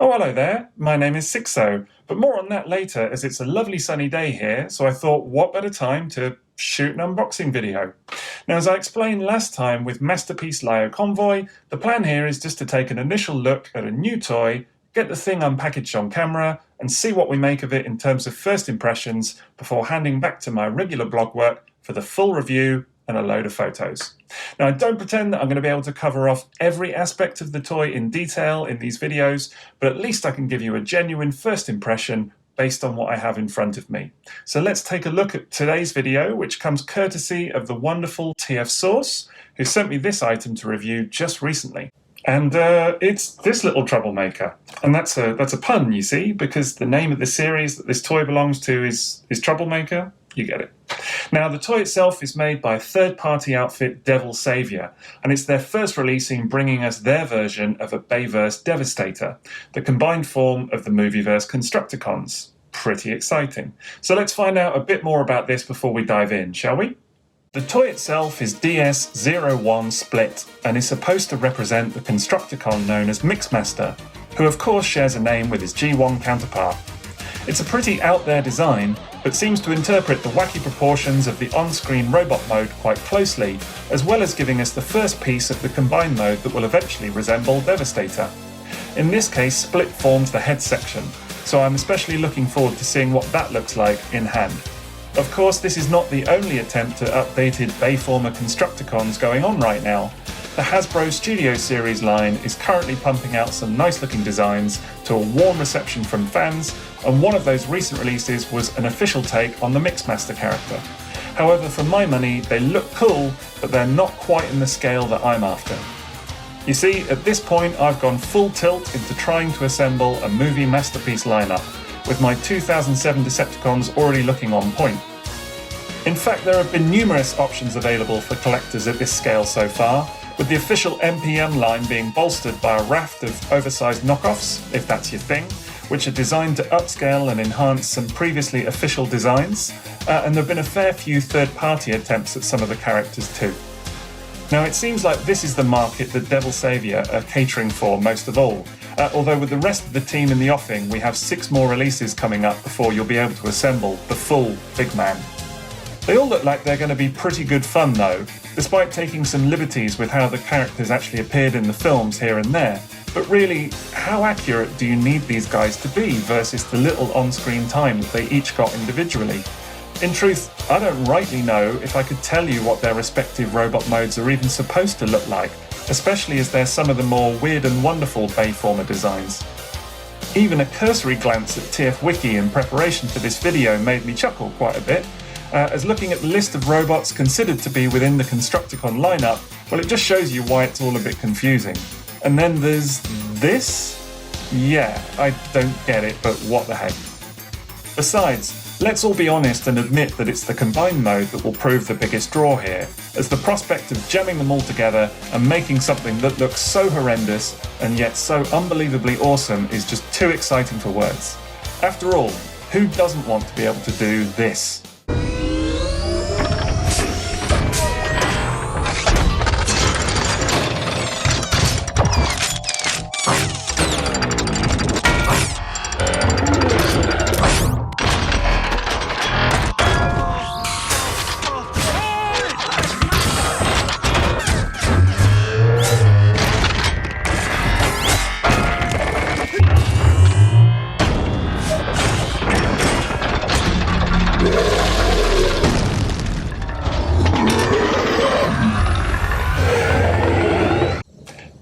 Oh, hello there. My name is Sixo, but more on that later as it's a lovely sunny day here, so I thought what better time to shoot an unboxing video. Now, as I explained last time with Masterpiece Lyo Convoy, the plan here is just to take an initial look at a new toy, get the thing unpackaged on camera, and see what we make of it in terms of first impressions before handing back to my regular blog work for the full review and a load of photos. Now, I don't pretend that I'm going to be able to cover off every aspect of the toy in detail in these videos, but at least I can give you a genuine first impression based on what I have in front of me. So let's take a look at today's video, which comes courtesy of the wonderful TF Source, who sent me this item to review just recently. And it's this little troublemaker. And that's a pun, you see, because the name of the series that this toy belongs to is Troublemaker. You get it. Now, the toy itself is made by third-party outfit Devil Saviour, and it's their first releasing, bringing us their version of a Bayverse Devastator, the combined form of the Movieverse Constructicons. Pretty exciting. So let's find out a bit more about this before we dive in, shall we? The toy itself is DS-01 Split, and is supposed to represent the Constructicon known as Mixmaster, who of course shares a name with his G1 counterpart. It's a pretty out-there design, but seems to interpret the wacky proportions of the on-screen robot mode quite closely, as well as giving us the first piece of the combined mode that will eventually resemble Devastator. In this case, Split forms the head section, so I'm especially looking forward to seeing what that looks like in hand. Of course, this is not the only attempt at updated Bayformer Constructicons going on right now. The Hasbro Studio Series line is currently pumping out some nice looking designs to a warm reception from fans, and one of those recent releases was an official take on the Mixmaster character. However, for my money, they look cool, but they're not quite in the scale that I'm after. You see, at this point I've gone full tilt into trying to assemble a movie masterpiece lineup, with my 2007 Decepticons already looking on point. In fact, there have been numerous options available for collectors at this scale so far, with the official MPM line being bolstered by a raft of oversized knockoffs, if that's your thing, which are designed to upscale and enhance some previously official designs, and there have been a fair few third-party attempts at some of the characters too. Now, it seems like this is the market that Devil Saviour are catering for most of all, although with the rest of the team in the offing, we have 6 more releases coming up before you'll be able to assemble the full big man. They all look like they're going to be pretty good fun though, despite taking some liberties with how the characters actually appeared in the films here and there. But really, how accurate do you need these guys to be versus the little on-screen time that they each got individually? In truth, I don't rightly know if I could tell you what their respective robot modes are even supposed to look like, especially as they're some of the more weird and wonderful Bayformer designs. Even a cursory glance at TF Wiki in preparation for this video made me chuckle quite a bit, as looking at the list of robots considered to be within the Constructicon lineup, well, it just shows you why it's all a bit confusing. And then there's this? Yeah, I don't get it, but what the heck. Besides, let's all be honest and admit that it's the combined mode that will prove the biggest draw here, as the prospect of jamming them all together and making something that looks so horrendous and yet so unbelievably awesome is just too exciting for words. After all, who doesn't want to be able to do this?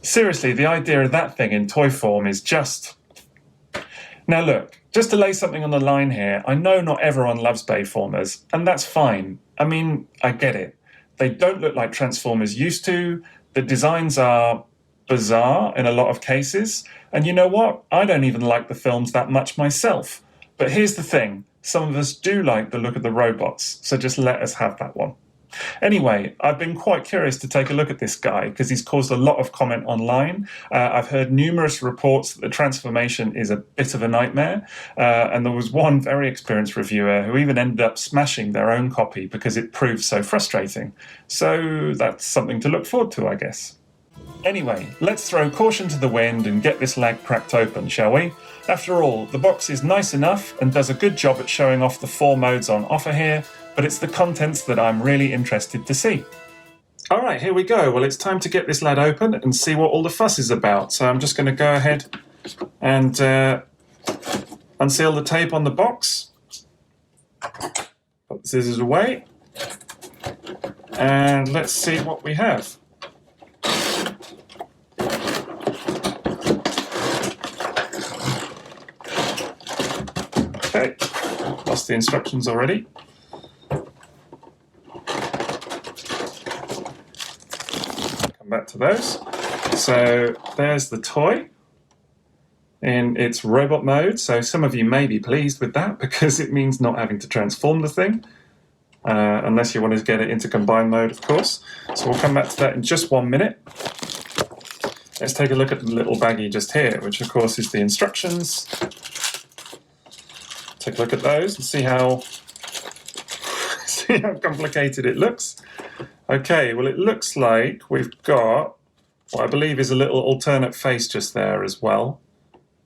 Seriously, the idea of that thing in toy form is just... Now look, just to lay something on the line here, I know not everyone loves Bayformers, and that's fine. I mean, I get it. They don't look like Transformers used to, the designs are bizarre in a lot of cases, and you know what? I don't even like the films that much myself. But here's the thing, some of us do like the look of the robots, so just let us have that one. Anyway, I've been quite curious to take a look at this guy because he's caused a lot of comment online. I've heard numerous reports that the transformation is a bit of a nightmare, and there was one very experienced reviewer who even ended up smashing their own copy because it proved so frustrating. So that's something to look forward to, I guess. Anyway, let's throw caution to the wind and get this lag cracked open, shall we? After all, the box is nice enough and does a good job at showing off the 4 modes on offer here, but it's the contents that I'm really interested to see. Alright, here we go. Well, it's time to get this lad open and see what all the fuss is about. So I'm just going to go ahead and unseal the tape on the box. Put the scissors away. And let's see what we have. Okay, lost the instructions already. Come back to those. So there's the toy in its robot mode. So some of you may be pleased with that because it means not having to transform the thing, unless you want to get it into combined mode, of course. So we'll come back to that in just 1 minute. Let's take a look at the little baggie just here, which of course is the instructions. Take a look at those and see how complicated it looks. Okay, well it looks like we've got what I believe is a little alternate face just there as well.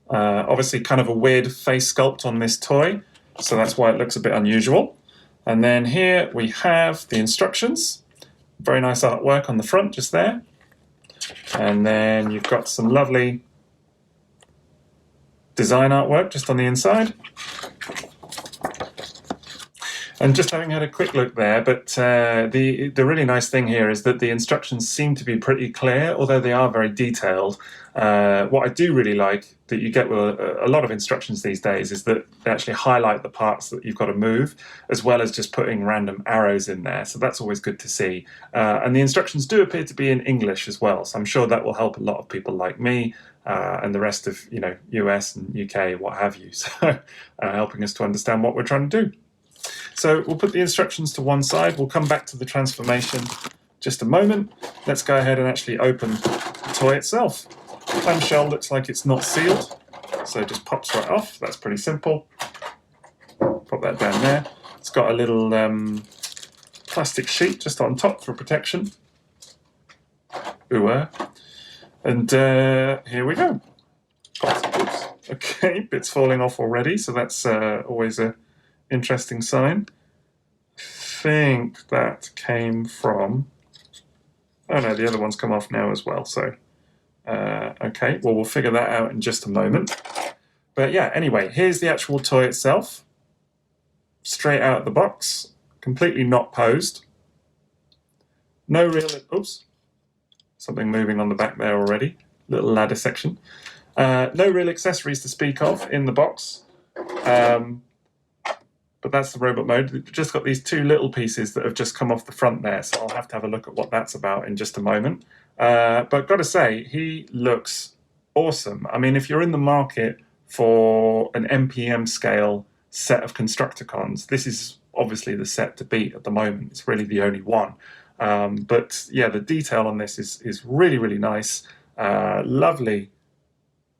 Obviously kind of a weird face sculpt on this toy, so that's why it looks a bit unusual. And then here we have the instructions. Very nice artwork on the front just there. And then you've got some lovely design artwork just on the inside. And just having had a quick look there, but the really nice thing here is that the instructions seem to be pretty clear, although they are very detailed. What I do really like that you get with a lot of instructions these days is that they actually highlight the parts that you've got to move, as well as just putting random arrows in there. So that's always good to see. And the instructions do appear to be in English as well, so I'm sure that will help a lot of people like me and the rest of US and UK, what have you. So helping us to understand what we're trying to do. So we'll put the instructions to one side. We'll come back to the transformation just a moment. Let's go ahead and actually open the toy itself. The clamshell looks like it's not sealed, so it just pops right off. That's pretty simple. Pop that down there. It's got a little plastic sheet just on top for protection. Ooh, and here we go. Oops. Okay, bits falling off already, so that's always a interesting sign. I think that came from... Oh no, the other one's come off now as well, so... okay, well we'll figure that out in just a moment. But yeah, anyway, here's the actual toy itself. Straight out of the box. Completely not posed. No real... Oops. Something moving on the back there already. Little ladder section. No real accessories to speak of in the box. But that's the robot mode. We've just got these 2 little pieces that have just come off the front there, so I'll have to have a look at what that's about in just a moment. But got to say, he looks awesome. I mean, if you're in the market for an MPM scale set of Constructicons, this is obviously the set to beat at the moment. It's really the only one. But yeah, the detail on this is really, really nice. Lovely.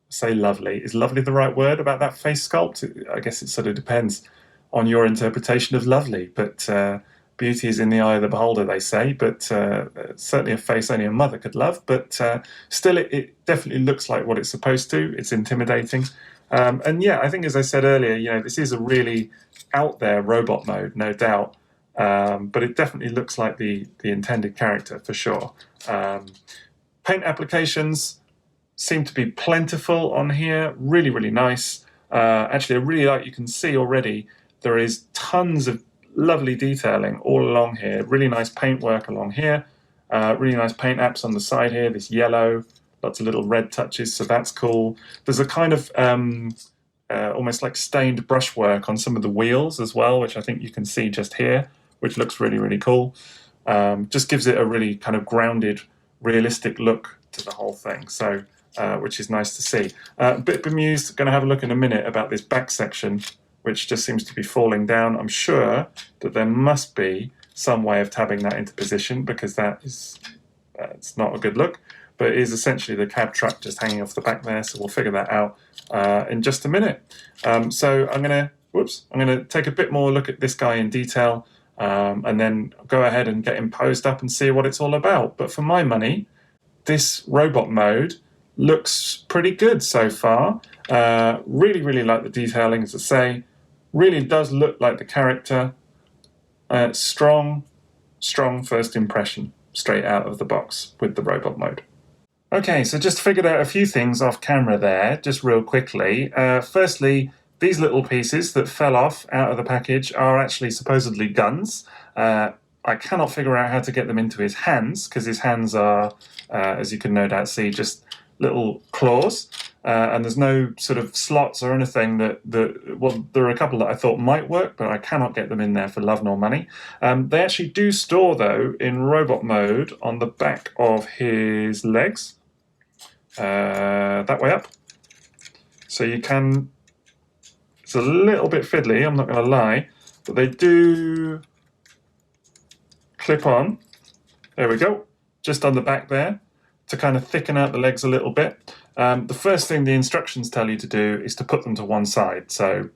Say lovely. Is lovely the right word about that face sculpt? I guess it sort of depends on your interpretation of lovely, but beauty is in the eye of the beholder, they say, but certainly a face only a mother could love, but still it definitely looks like what it's supposed to. It's intimidating. And yeah, I think as I said earlier, this is a really out there robot mode, no doubt, but it definitely looks like the intended character for sure. Paint applications seem to be plentiful on here, really, really nice. Actually, I really like, you can see already, there is tons of lovely detailing all along here. Really nice paintwork along here. Really nice paint apps on the side here. This yellow, lots of little red touches, so that's cool. There's a kind of almost like stained brushwork on some of the wheels as well, which I think you can see just here, which looks really, really cool. Just gives it a really kind of grounded, realistic look to the whole thing, so which is nice to see. A bit bemused, going to have a look in a minute about this back section, which just seems to be falling down. I'm sure that there must be some way of tabbing that into position, because that is it's not a good look, but it is essentially the cab truck just hanging off the back there, so we'll figure that out in just a minute. So I'm going to take a bit more look at this guy in detail, and then go ahead and get him posed up and see what it's all about. But for my money, this robot mode looks pretty good so far. Really, really like the detailing, as I say. Really does look like the character. Strong first impression straight out of the box with the robot mode. Okay, so just figured out a few things off camera there, just real quickly. Firstly, these little pieces that fell off out of the package are actually supposedly guns. I cannot figure out how to get them into his hands, because his hands are, as you can no doubt see, just little claws. And there's no sort of slots or anything well, there are a couple that I thought might work, but I cannot get them in there for love nor money. They actually do store, though, in robot mode on the back of his legs. That way up. So you can, it's a little bit fiddly, I'm not going to lie, but they do clip on. There we go, just on the back there, to kind of thicken out the legs a little bit. The first thing the instructions tell you to do is to put them to one side, so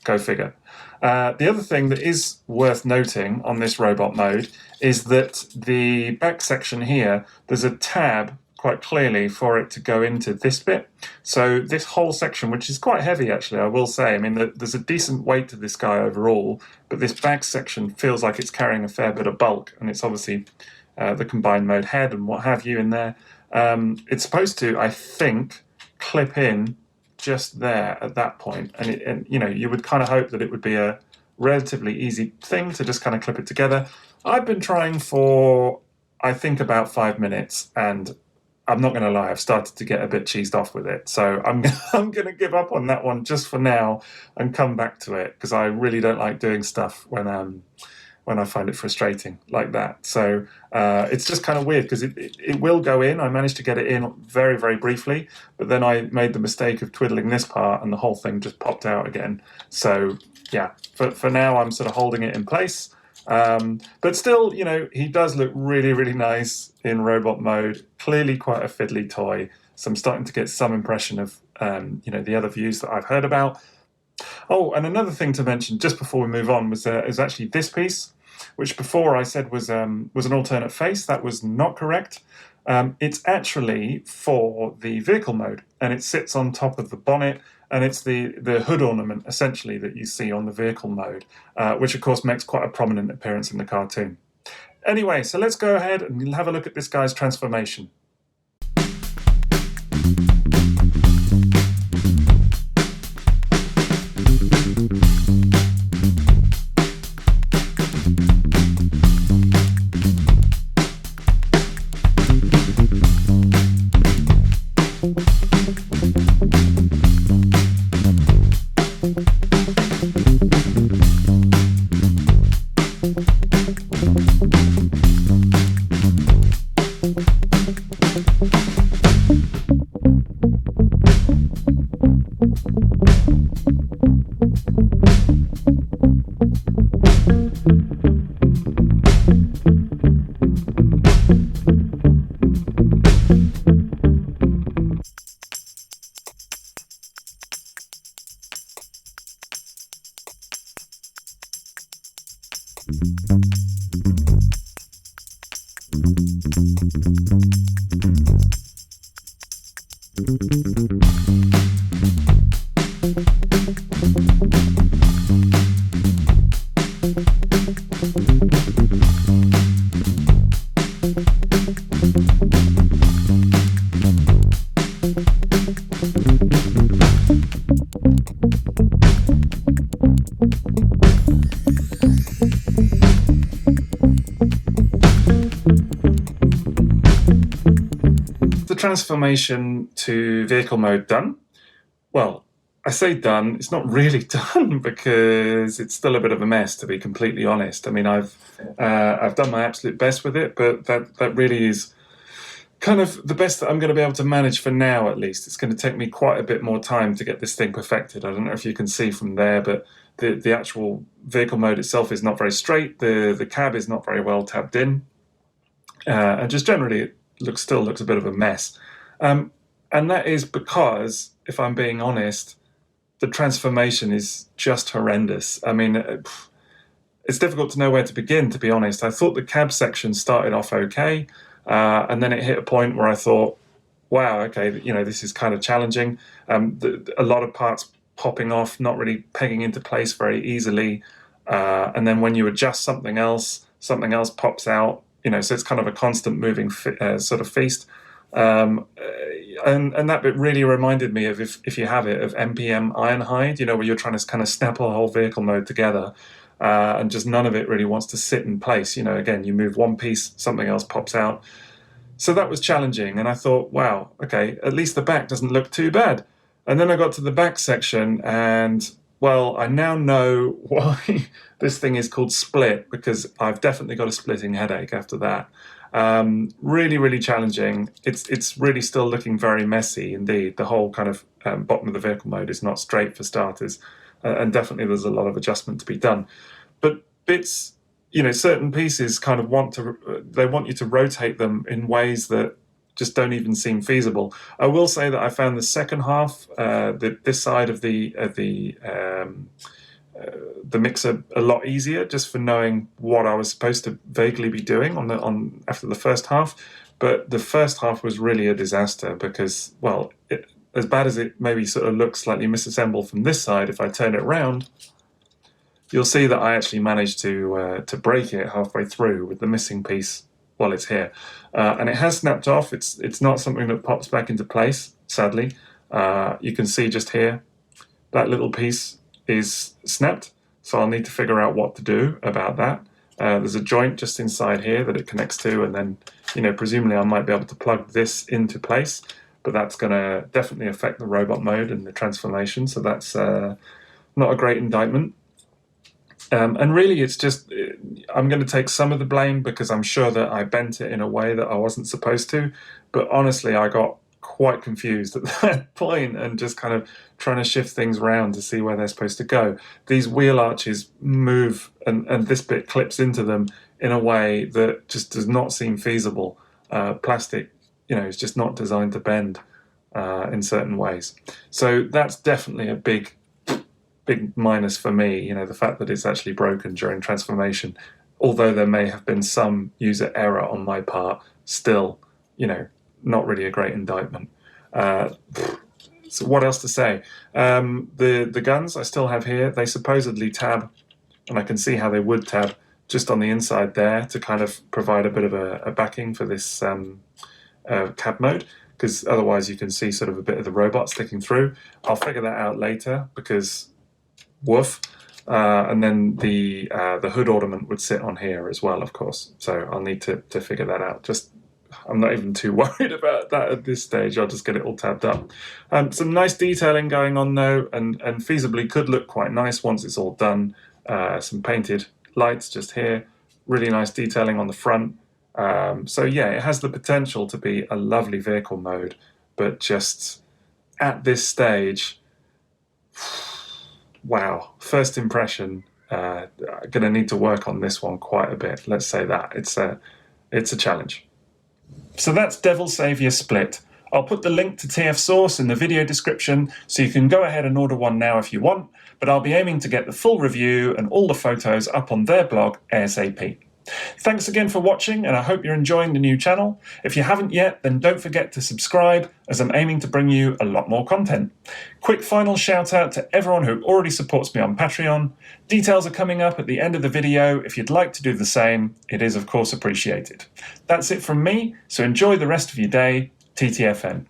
go figure. The other thing that is worth noting on this robot mode is that the back section here, there's a tab quite clearly for it to go into this bit. So this whole section, which is quite heavy actually, I will say, I mean there's a decent weight to this guy overall, but this back section feels like it's carrying a fair bit of bulk, and it's obviously the combined mode head and what have you in there. It's supposed to, I think, clip in just there at that point, and you know, you would kind of hope that it would be a relatively easy thing to just kind of clip it together. I've been trying for, I think, about 5 minutes, and I'm not going to lie, I've started to get a bit cheesed off with it. So I'm going to give up on that one just for now and come back to it, because I really don't like doing stuff when I find it frustrating like that. So it's just kind of weird, because it will go in. I managed to get it in very, very briefly, but then I made the mistake of twiddling this part and the whole thing just popped out again. So yeah, for now I'm sort of holding it in place. But still, you know, he does look really, really nice in robot mode. Clearly quite a fiddly toy. So I'm starting to get some impression of, you know, the other views that I've heard about. Oh, and another thing to mention just before we move on is actually this piece, which before I said was an alternate face. That was not correct. It's actually for the vehicle mode, and it sits on top of the bonnet, and it's the hood ornament, essentially, that you see on the vehicle mode, which, of course, makes quite a prominent appearance in the cartoon. Anyway, so let's go ahead and have a look at this guy's transformation. Transformation to vehicle mode done. Well, I say done, it's not really done, because it's still a bit of a mess, to be completely honest. I mean, I've done my absolute best with it, but that really is kind of the best that I'm going to be able to manage for now, at least. It's going to take me quite a bit more time to get this thing perfected. I don't know if you can see from there, but the actual vehicle mode itself is not very straight. The cab is not very well tabbed in, and just generally it still looks a bit of a mess. And that is because, if I'm being honest, the transformation is just horrendous. I mean, it's difficult to know where to begin, to be honest. I thought the cab section started off okay. And then it hit a point where I thought, wow, okay, you know, this is kind of challenging. A lot of parts popping off, not really pegging into place very easily. And then when you adjust something else pops out, you know, so it's kind of a constant moving sort of feast. And that bit really reminded me of, if you have it, of NPM Ironhide, you know, where you're trying to kind of snap a whole vehicle mode together, and just none of it really wants to sit in place. You know, again, you move one piece, something else pops out. So that was challenging, and I thought, wow, okay, at least the back doesn't look too bad. And then I got to the back section, and well, I now know why this thing is called Split, because I've definitely got a splitting headache after that. Really, really challenging. It's really still looking very messy indeed. The whole kind of bottom of the vehicle mode is not straight for starters, and definitely there's a lot of adjustment to be done. But bits, you know, certain pieces kind of want you to rotate them in ways that just don't even seem feasible. I will say that I found the second half, this side of the mixer, a lot easier, just for knowing what I was supposed to vaguely be doing after the first half. But the first half was really a disaster because, well, as bad as it maybe sort of looks slightly misassembled from this side, if I turn it around, you'll see that I actually managed to break it halfway through with the missing piece while it's here. And it has snapped off. It's not something that pops back into place, sadly. You can see just here, that little piece is snapped, so I'll need to figure out what to do about that. There's a joint just inside here that it connects to, and then, you know, presumably I might be able to plug this into place, but that's going to definitely affect the robot mode and the transformation, so that's not a great indictment. And really, it's just, I'm going to take some of the blame because I'm sure that I bent it in a way that I wasn't supposed to. But honestly, I got quite confused at that point and just kind of trying to shift things around to see where they're supposed to go. These wheel arches move, and this bit clips into them in a way that just does not seem feasible. Plastic, you know, is just not designed to bend in certain ways. So that's definitely a big minus for me, you know, the fact that it's actually broken during transformation. Although there may have been some user error on my part, still, you know, not really a great indictment. So what else to say? The guns I still have here, they supposedly tab, and I can see how they would tab just on the inside there to kind of provide a bit of a backing for this cab mode, because otherwise you can see sort of a bit of the robot sticking through. I'll figure that out later because woof. And then the hood ornament would sit on here as well, of course. So I'll need to figure that out. I'm not even too worried about that at this stage. I'll just get it all tabbed up. Some nice detailing going on though, and feasibly could look quite nice once it's all done. Some painted lights just here. Really nice detailing on the front. So yeah, it has the potential to be a lovely vehicle mode, but just at this stage, wow, first impression, gonna need to work on this one quite a bit. Let's say that. It's a challenge. So that's Devil Saviour Split. I'll put the link to TF Source in the video description, so you can go ahead and order one now if you want, but I'll be aiming to get the full review and all the photos up on their blog ASAP. Thanks again for watching, and I hope you're enjoying the new channel. If you haven't yet, then don't forget to subscribe, as I'm aiming to bring you a lot more content. Quick final shout out to everyone who already supports me on Patreon. Details are coming up at the end of the video. If you'd like to do the same, it is of course appreciated. That's it from me, so enjoy the rest of your day. TTFN.